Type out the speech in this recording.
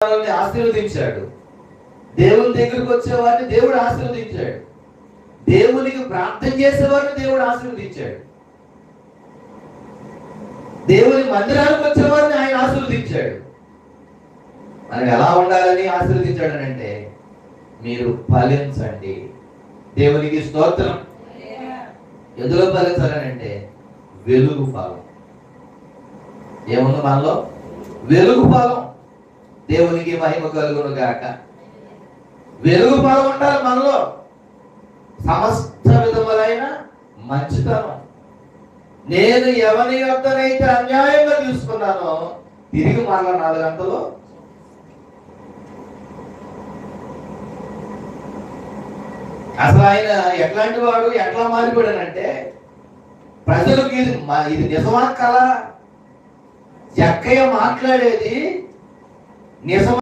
ఆశీర్వదించాడు. దేవుని దగ్గరికి వచ్చేవారిని దేవుడు ఆశీర్వదించాడు. దేవునికి ప్రార్థన చేసేవారిని దేవుడు ఆశీర్వదించాడు. దేవుని మందిరానికి వచ్చేవారిని ఆయన ఆశీర్వదించాడు. మనం ఎలా ఉండాలని ఆశీర్వదించాడు అంటే, మీరు ఫలించండి. దేవునికి స్తోత్రం. ఎందులో ఫలించాలని అంటే వెలుగు ఫలం. ఏముంది మనలో? వెలుగు ఫలం. దేవునికి మహిమ కలుగును గాక. వెలుగు ఫలం ఉండాలి మనలో. సమస్త విధములైన మంచితనం. నేను ఎవరి యొద్దనైతే అన్యాయంగా తీసుకున్నానో తిరిగి మరలా 4 గంటలు అసలు ఆయన ఎట్లాంటి వాడు, ఎట్లా మారిపోయాడంటే, ప్రజలకు ఇది నిజమా కల? జక్కయ్య మాట్లాడేది నిజమా?